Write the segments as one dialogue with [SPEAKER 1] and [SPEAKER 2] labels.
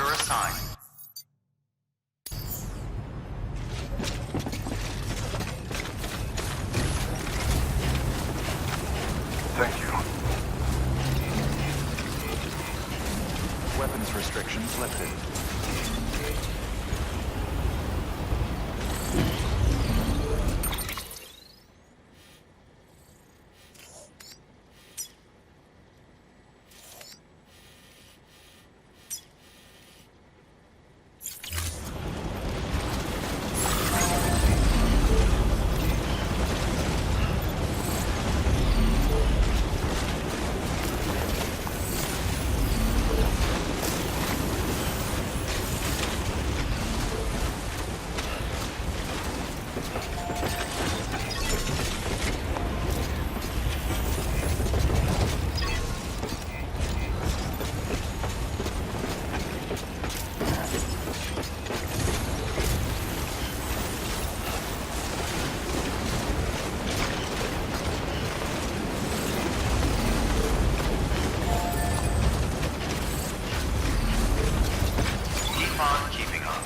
[SPEAKER 1] You're assigned.
[SPEAKER 2] Thank you.
[SPEAKER 1] Weapons restrictions lifted. Keeping up.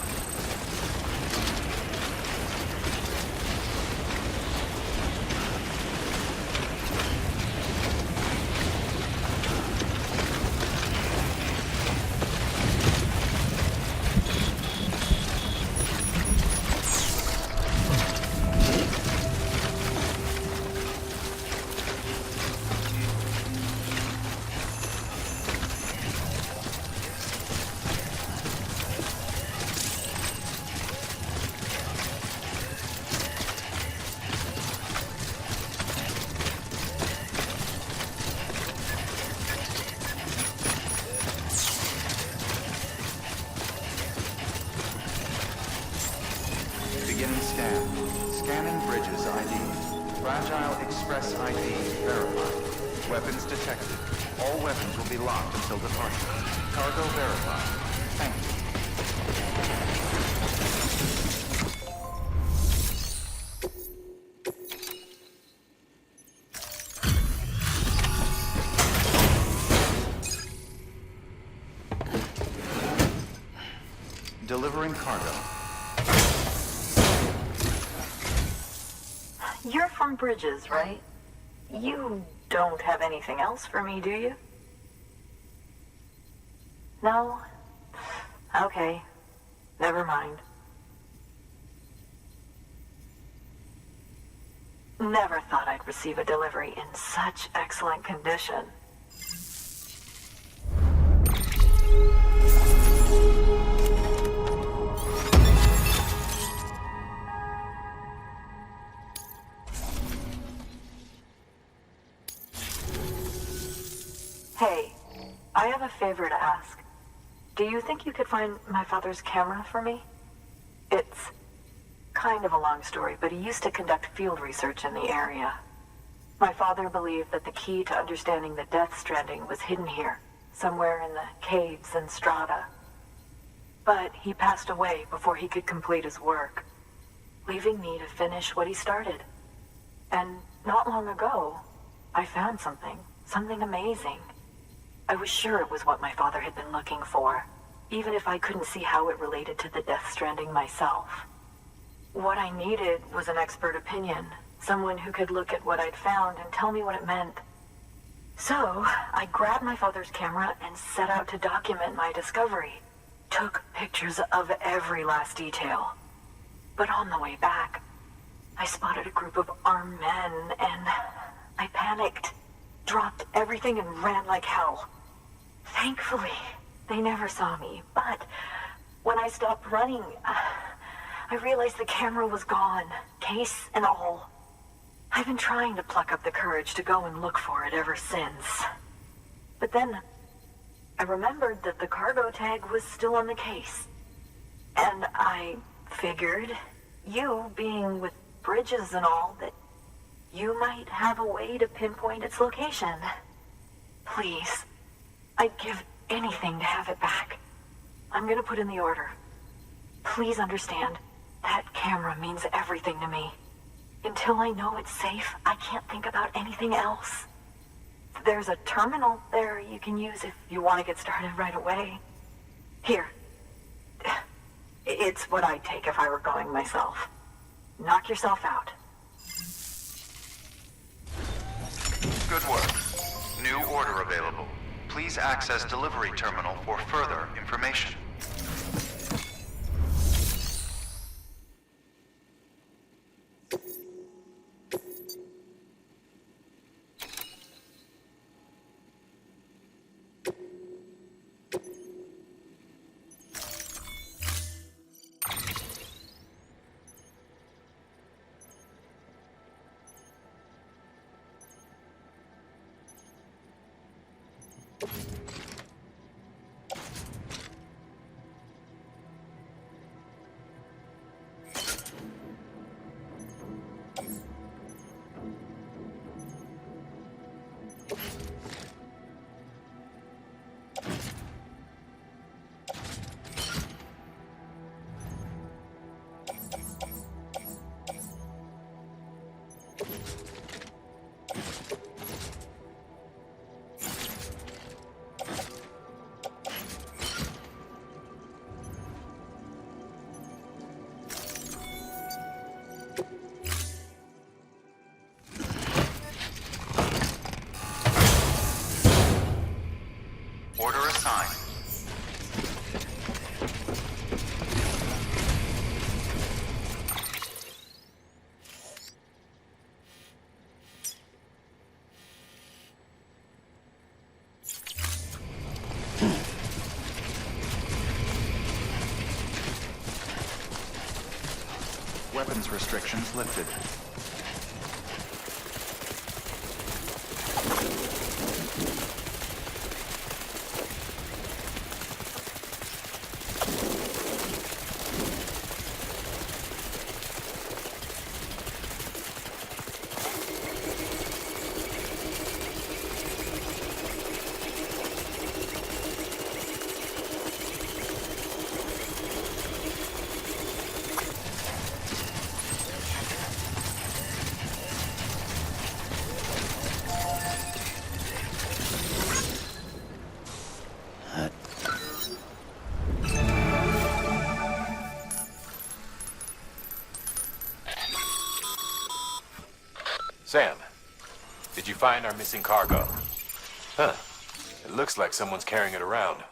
[SPEAKER 1] Beginning scan. Scanning bridges ID. Fragile Express ID verified. Weapons detected. All weapons will be locked until departure. Cargo verified. Thank you. Delivering cargo.
[SPEAKER 3] You're from Bridges, right? You don't have anything else for me, do you? No? Okay. Never mind. Never thought I'd receive a delivery in such excellent condition. Hey, I have a favor to ask. Do you think you could find my father's camera for me? It's kind of a long story, but he used to conduct field research in the area. My father believed that the key to understanding the Death Stranding was hidden here, somewhere in the caves and strata. But he passed away before he could complete his work, leaving me to finish what he started. And not long ago, I found something amazing. I was sure it was what my father had been looking for, even if I couldn't see how it related to the Death Stranding myself. What I needed was an expert opinion, someone who could look at what I'd found and tell me what it meant. So, I grabbed my father's camera and set out to document my discovery. Took pictures of every last detail. But on the way back, I spotted a group of armed men and I panicked. Dropped everything and ran like hell. Thankfully, they never saw me, but when I stopped running, I realized the camera was gone, case and all. I've been trying to pluck up the courage to go and look for it ever since. But then, I remembered that the cargo tag was still on the case. And I figured, you being with Bridges and all, that you might have a way to pinpoint its location. Please, I'd give anything to have it back. I'm gonna put in the order. Please understand, that camera means everything to me. Until I know it's safe, I can't think about anything else. There's a terminal there you can use if you want to get started right away. Here, It's what I'd take if I were going myself. Knock yourself out.
[SPEAKER 1] Good work. New order available. Please access delivery terminal for further information. Order assigned. Weapons restrictions lifted.
[SPEAKER 2] Sam, did you find our missing cargo? Huh. It looks like someone's carrying it around.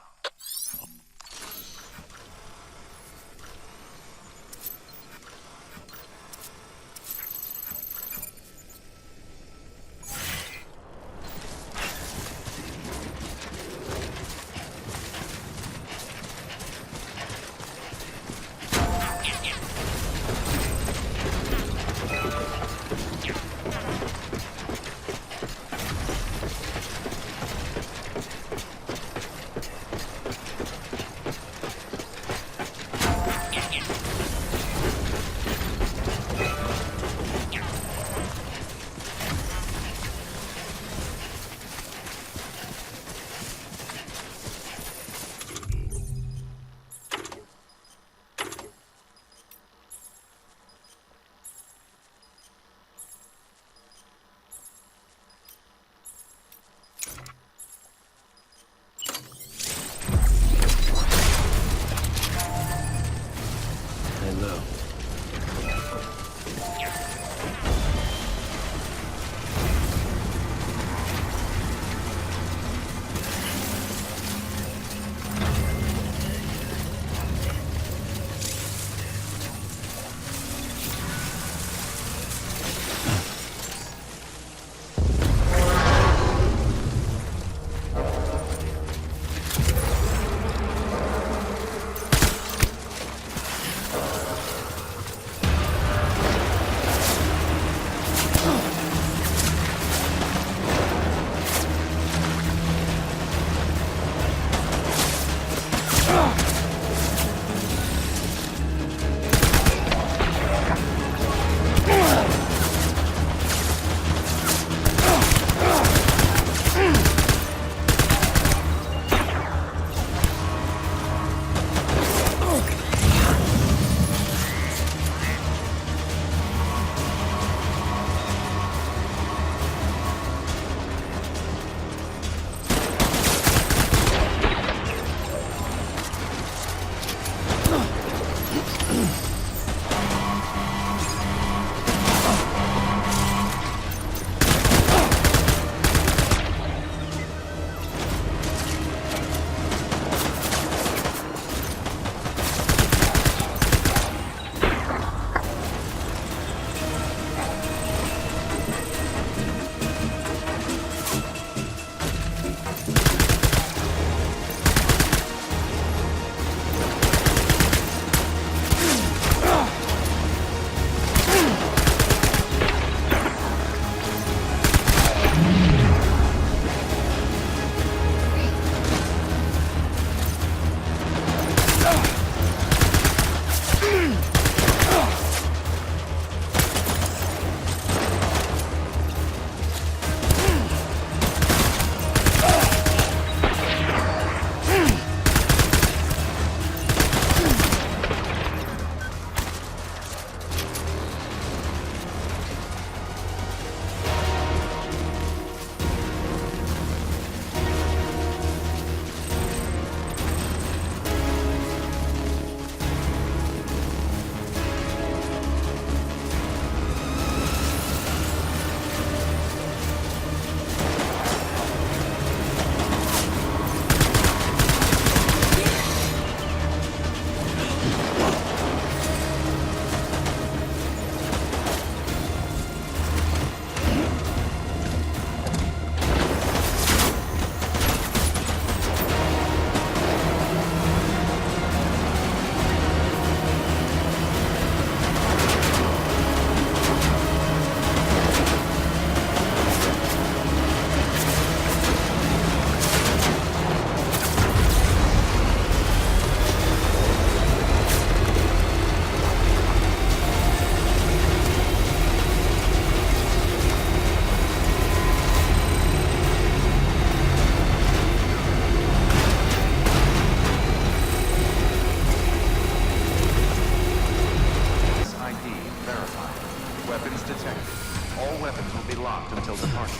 [SPEAKER 1] departure.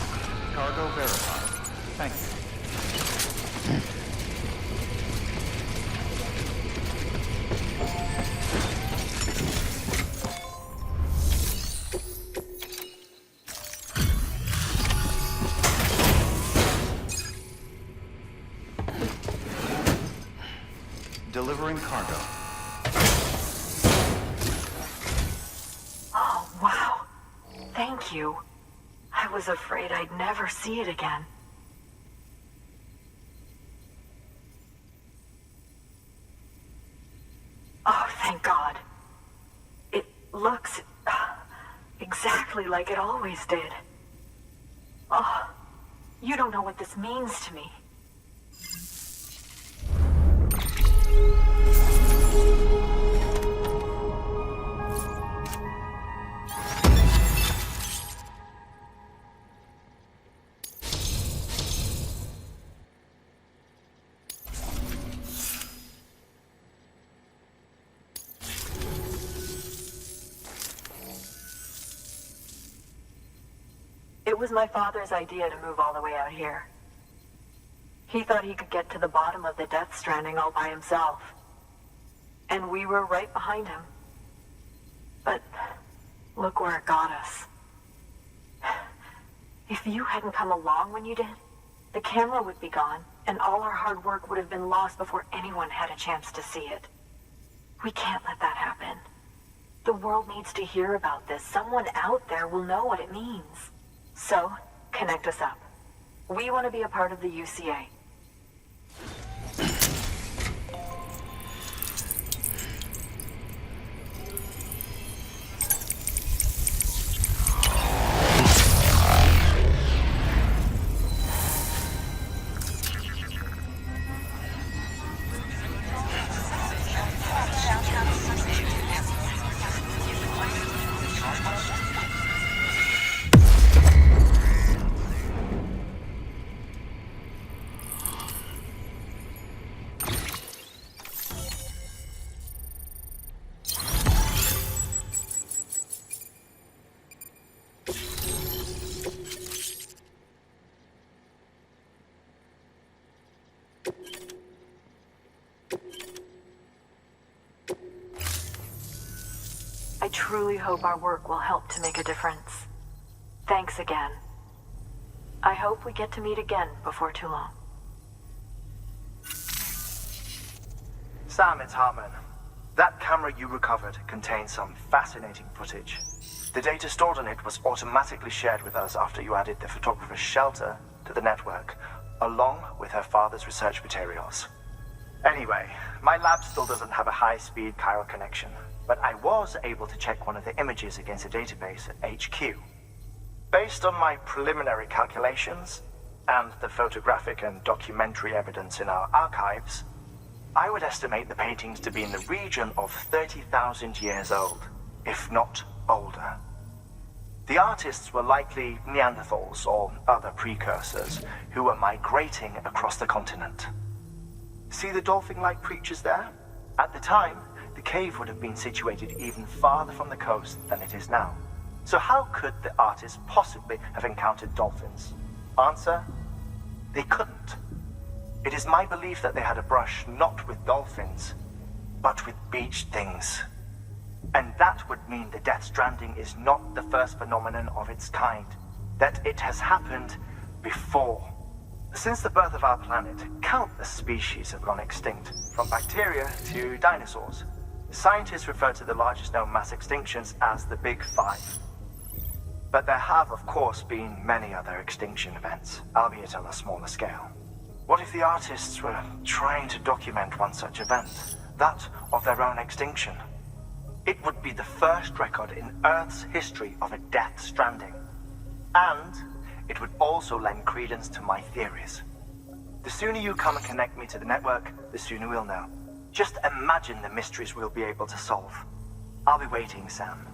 [SPEAKER 1] Cargo verified. Thank you. Delivering cargo.
[SPEAKER 3] Oh, wow. Thank you. I was afraid I'd never see it again. Oh, thank God. It looks exactly like it always did. Oh, you don't know what this means to me. It was my father's idea to move all the way out here. He thought he could get to the bottom of the Death Stranding all by himself. And we were right behind him. But look where it got us. If you hadn't come along when you did, the camera would be gone, and all our hard work would have been lost before anyone had a chance to see it. We can't let that happen. The world needs to hear about this. Someone out there will know what it means. So, connect us up. We want to be a part of the UCA. I truly hope our work will help to make a difference. Thanks again. I hope we get to meet again before too long.
[SPEAKER 4] Sam, it's Hartman. That camera you recovered contains some fascinating footage. The data stored on it was automatically shared with us after you added the photographer's shelter to the network, along with her father's research materials. Anyway, my lab still doesn't have a high-speed chiral connection, but I was able to check one of the images against a database at HQ. Based on my preliminary calculations, and the photographic and documentary evidence in our archives, I would estimate the paintings to be in the region of 30,000 years old, if not older. The artists were likely Neanderthals or other precursors who were migrating across the continent. See the dolphin-like creatures there? At the time, the cave would have been situated even farther from the coast than it is now. So how could the artists possibly have encountered dolphins? Answer: they couldn't. It is my belief that they had a brush not with dolphins, but with beach things. And that would mean the Death Stranding is not the first phenomenon of its kind, that it has happened before. Since the birth of our planet, countless species have gone extinct, from bacteria to dinosaurs. Scientists refer to the largest known mass extinctions as the Big Five. But there have, of course, been many other extinction events, albeit on a smaller scale. What if the artists were trying to document one such event, that of their own extinction? It would be the first record in Earth's history of a Death Stranding. And it would also lend credence to my theories. The sooner you come and connect me to the network, the sooner we'll know. Just imagine the mysteries we'll be able to solve. I'll be waiting, Sam.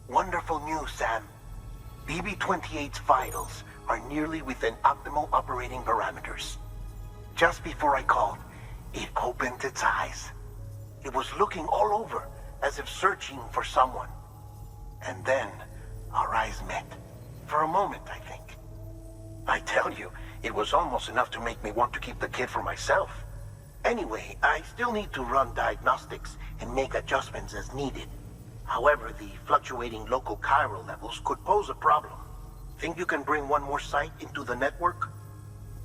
[SPEAKER 5] Wonderful news, Sam. BB-28's vitals are nearly within optimal operating parameters. Just before I called, it opened its eyes. It was looking all over, as if searching for someone. And then, our eyes met. For a moment, I think. I tell you, it was almost enough to make me want to keep the kid for myself. Anyway, I still need to run diagnostics and make adjustments as needed. However, the fluctuating local chiral levels could pose a problem. Think you can bring one more site into the network?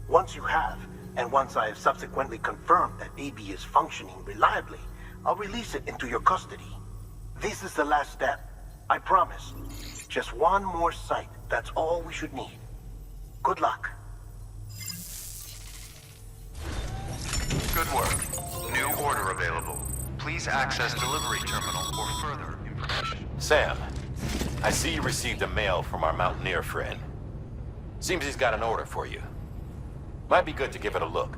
[SPEAKER 5] Once you have, and once I have subsequently confirmed that BB is functioning reliably, I'll release it into your custody. This is the last step. I promise. Just one more site. That's all we should need. Good luck.
[SPEAKER 1] Good work. New order available. Please access delivery terminal for further information.
[SPEAKER 2] Sam, I see you received a mail from our Mountaineer friend. Seems he's got an order for you. Might be good to give it a look.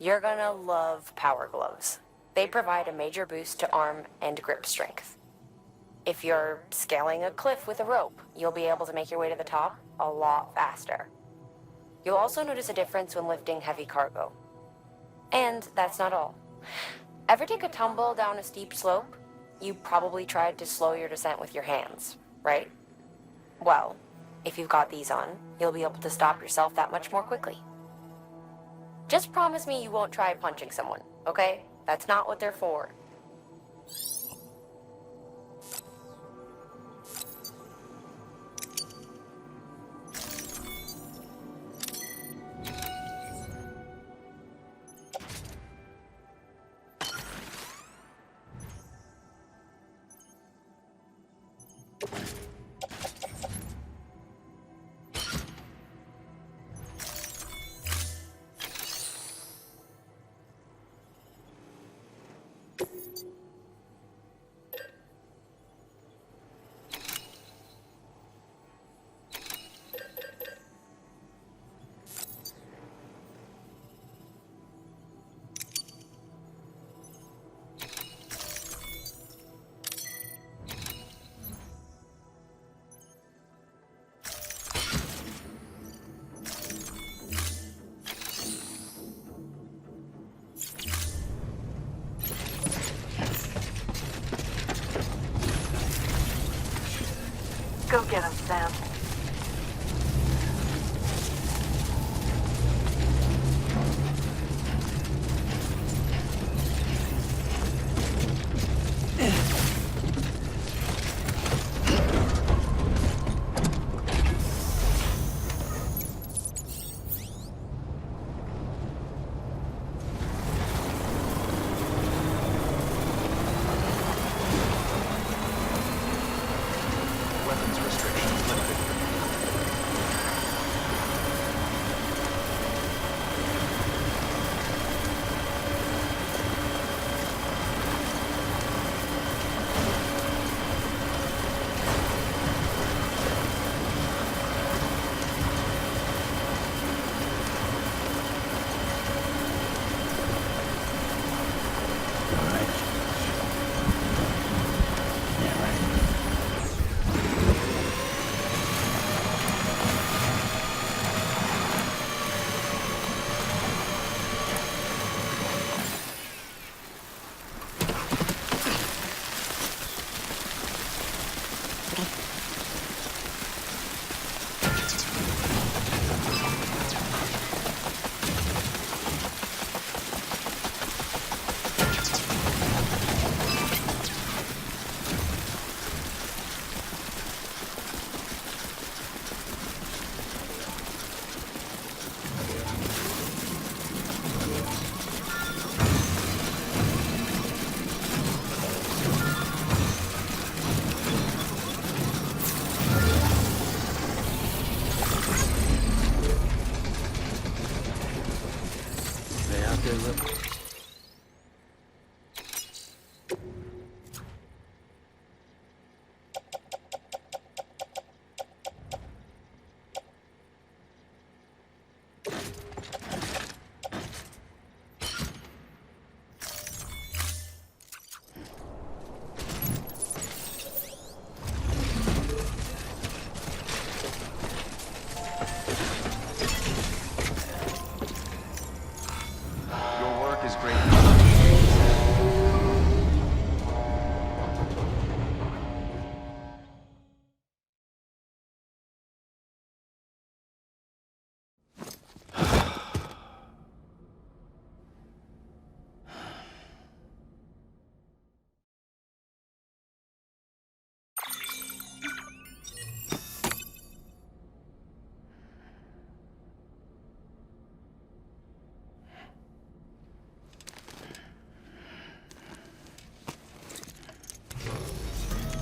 [SPEAKER 6] You're gonna love Power Gloves. They provide a major boost to arm and grip strength. If you're scaling a cliff with a rope, you'll be able to make your way to the top a lot faster. You'll also notice a difference when lifting heavy cargo. And that's not all. Ever take a tumble down a steep slope? You probably tried to slow your descent with your hands, right? Well, if you've got these on, you'll be able to stop yourself that much more quickly. Just promise me you won't try punching someone, okay? That's not what they're for.
[SPEAKER 3] Go get him, Sam.
[SPEAKER 1] Weapons restrictions lifted.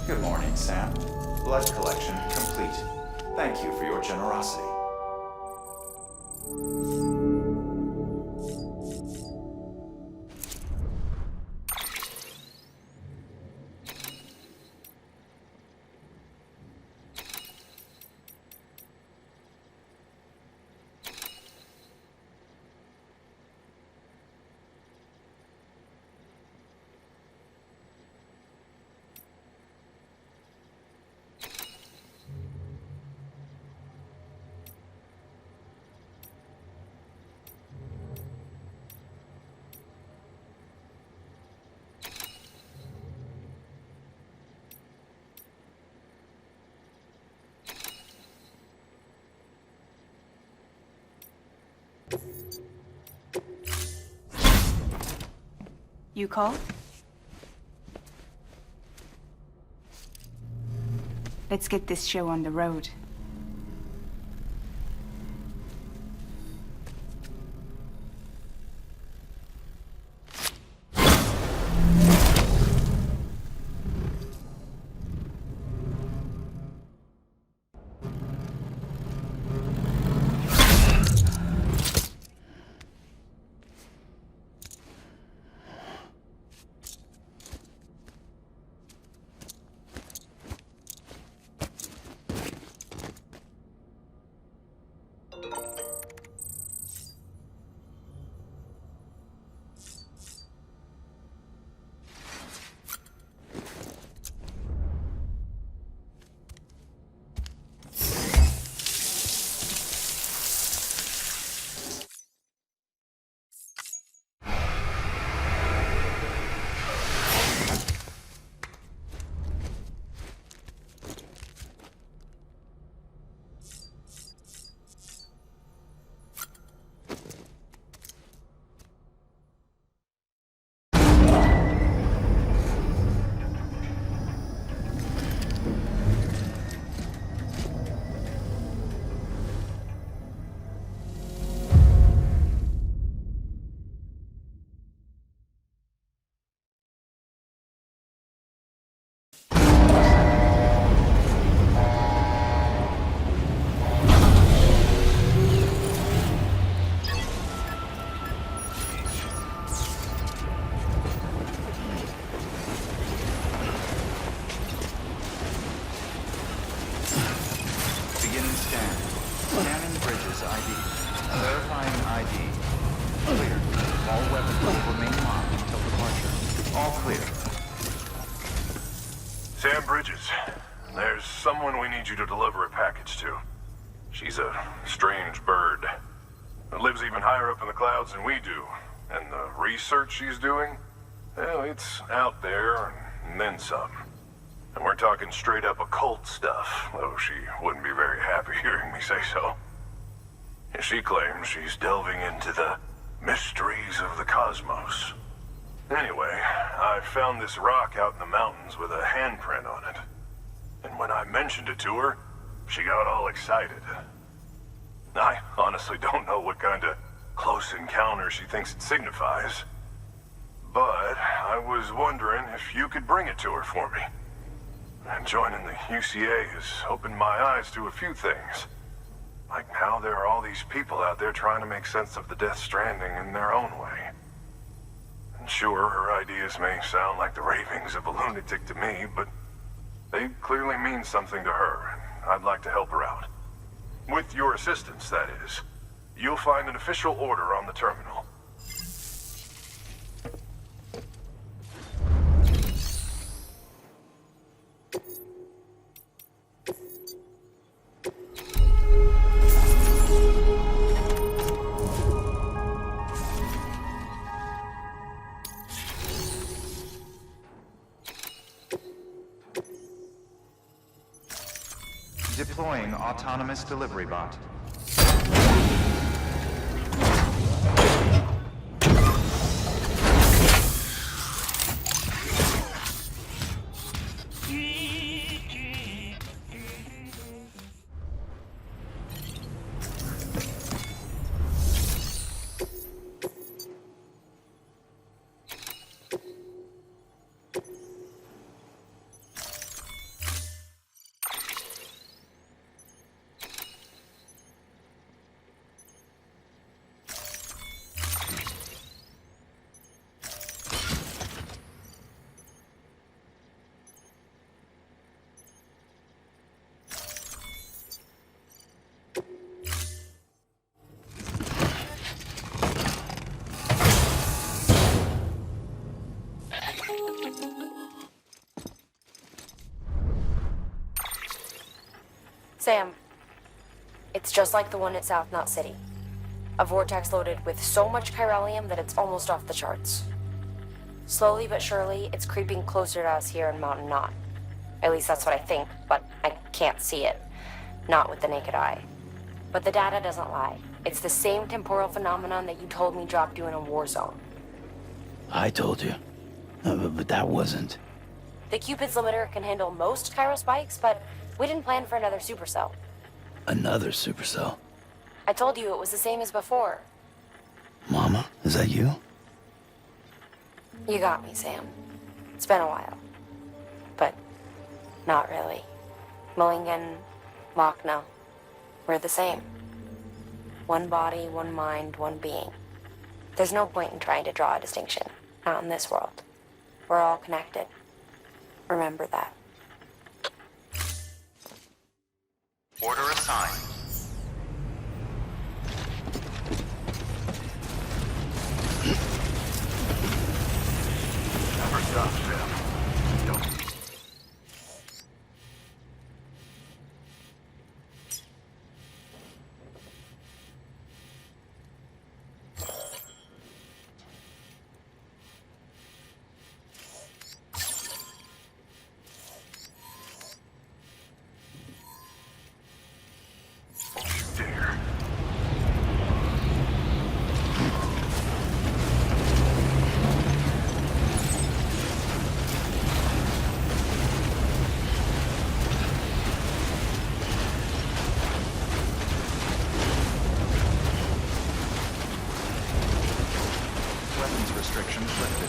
[SPEAKER 1] Good morning, Sam. Blood collection complete. Thank you for your generosity.
[SPEAKER 7] You called? Let's get this show on the road.
[SPEAKER 8] Sam Bridges, there's someone we need you to deliver a package to. She's a strange bird. It lives even higher up in the clouds than we do. And the research she's doing, well, it's out there and then some. And we're talking straight up occult stuff, though she wouldn't be very happy hearing me say so. And she claims she's delving into the mysteries of the cosmos. Anyway, I found this rock out in the mountains with a handprint on it. And when I mentioned it to her, she got all excited. I honestly don't know what kind of close encounter she thinks it signifies. But I was wondering if you could bring it to her for me. And joining the UCA has opened my eyes to a few things. Like how there are all these people out there trying to make sense of the Death Stranding in their own way. And sure, her ideas may sound like the ravings of a lunatic to me, but they clearly mean something to her, and I'd like to help her out. With your assistance, that is. You'll find an official order on the terminal.
[SPEAKER 1] Deploying autonomous delivery bot.
[SPEAKER 6] Sam, it's just like the one at South Knot City. A vortex loaded with so much chiralium that it's almost off the charts. Slowly but surely, it's creeping closer to us here in Mountain Knot. At least that's what I think, but I can't see it. Not with the naked eye. But the data doesn't lie. It's the same temporal phenomenon that you told me dropped you in a war zone.
[SPEAKER 9] I told you. But that wasn't.
[SPEAKER 6] The Cupid's limiter can handle most chiral spikes, but we didn't plan for another supercell.
[SPEAKER 9] Another supercell.
[SPEAKER 6] I told you it was the same as before.
[SPEAKER 9] Mama, is that you?
[SPEAKER 6] You got me, Sam. It's been a while. But not really. Mulligan, Lochner, we're the same. One body, one mind, one being. There's no point in trying to draw a distinction. Not in this world. We're all connected. Remember that.
[SPEAKER 1] Order assigned.
[SPEAKER 8] Never stop, Sam. Don't.
[SPEAKER 1] Weapons restrictions lifted.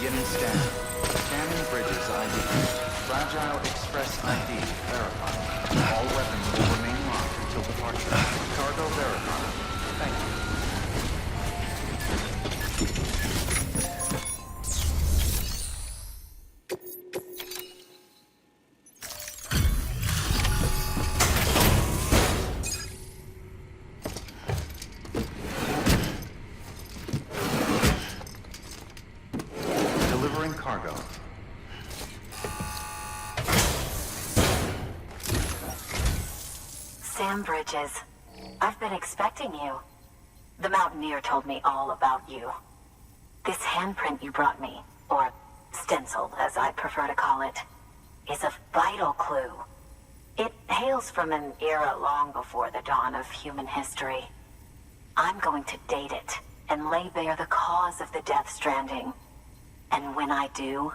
[SPEAKER 1] Beginning scan. Scanning bridges ID. Fragile Express ID verified. All weapons will remain locked until departure. Cargo verified. Thank you. Delivering cargo.
[SPEAKER 3] Sam Bridges, I've been expecting you. The Mountaineer told me all about you. This handprint you brought me, or stencil as I prefer to call it, is a vital clue. It hails from an era long before the dawn of human history. I'm going to date it and lay bare the cause of the Death Stranding. And when I do,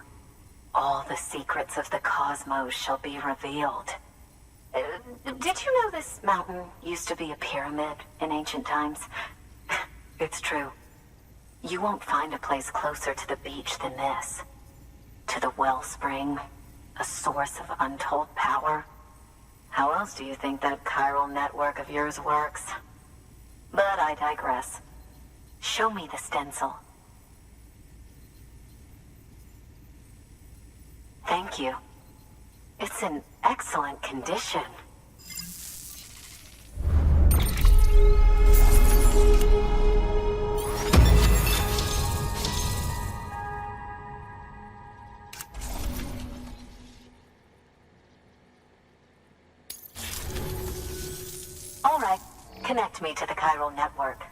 [SPEAKER 3] all the secrets of the cosmos shall be revealed. Did you know this mountain used to be a pyramid in ancient times? It's true. You won't find a place closer to the beach than this. To the wellspring, a source of untold power. How else do you think that chiral network of yours works? But I digress. Show me the stencil. Thank you. It's in excellent condition. All right, connect me to the chiral network.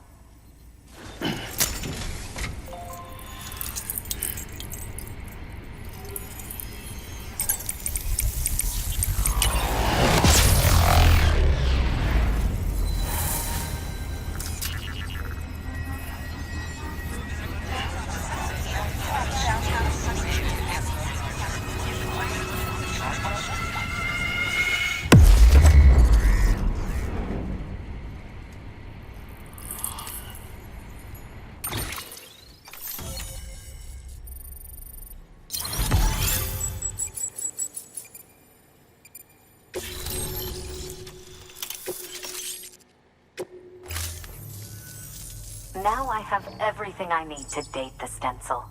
[SPEAKER 3] Now I have everything I need to date the stencil.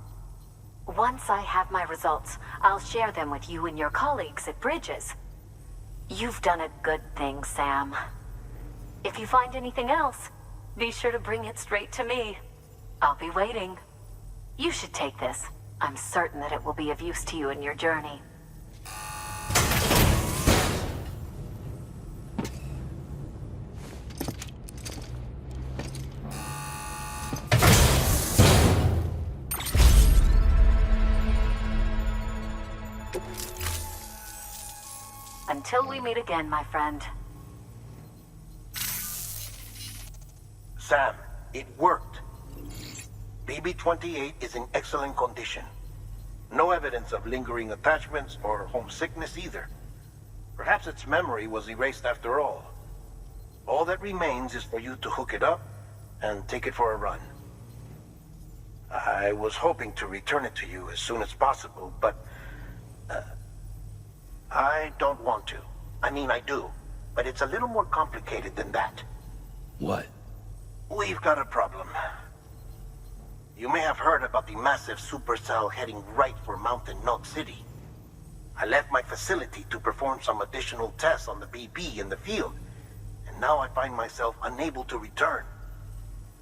[SPEAKER 3] Once I have my results, I'll share them with you and your colleagues at Bridges. You've done a good thing, Sam. If you find anything else, be sure to bring it straight to me. I'll be waiting. You should take this. I'm certain that it will be of use to you in your journey. Until we meet again, my friend.
[SPEAKER 5] Sam, it worked. BB-28 is in excellent condition. No evidence of lingering attachments or homesickness either. Perhaps its memory was erased after all. All that remains is for you to hook it up and take it for a run. I was hoping to return it to you as soon as possible, but I don't want to. I mean, I do, but it's a little more complicated than that.
[SPEAKER 9] What?
[SPEAKER 5] We've got a problem. You may have heard about the massive supercell heading right for Mountain Knot City. I left my facility to perform some additional tests on the BB in the field, and now I find myself unable to return.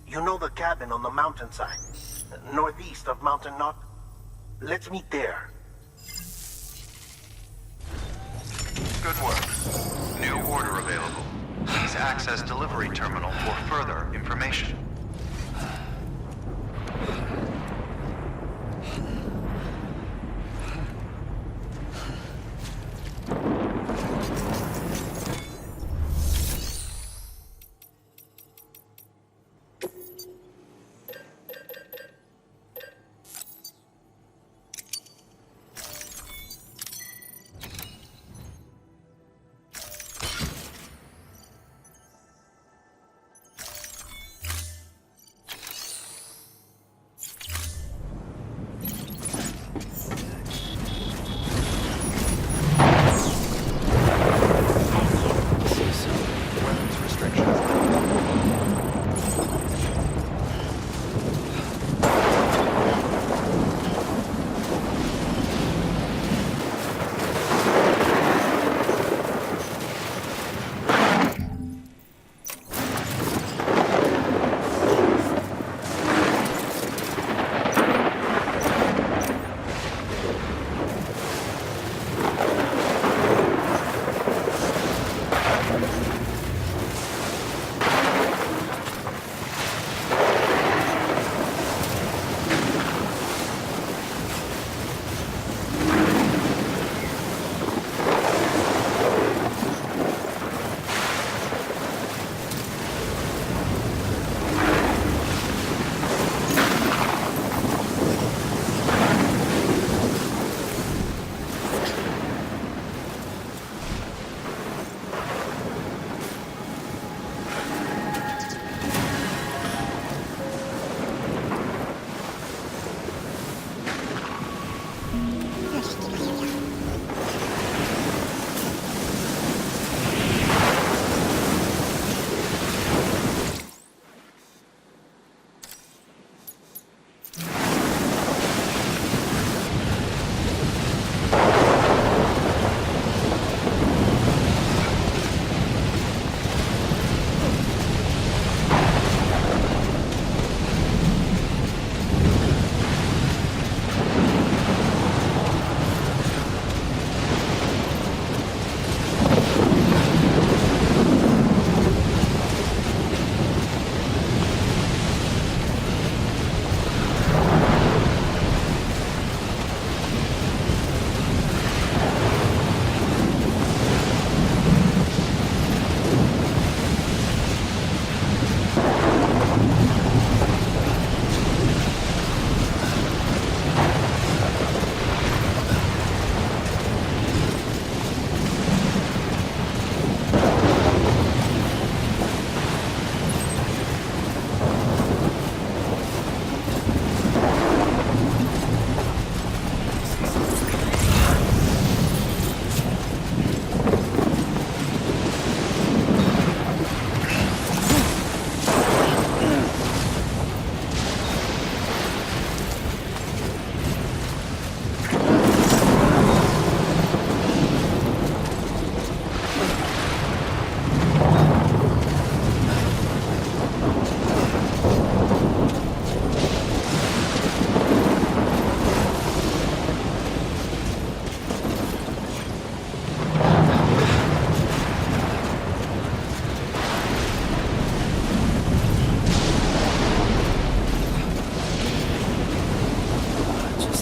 [SPEAKER 5] You know the cabin on the mountainside, northeast of Mountain Knot? Let's meet there.
[SPEAKER 1] Good work. New order available. Please access delivery terminal for further information.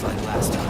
[SPEAKER 10] like last time.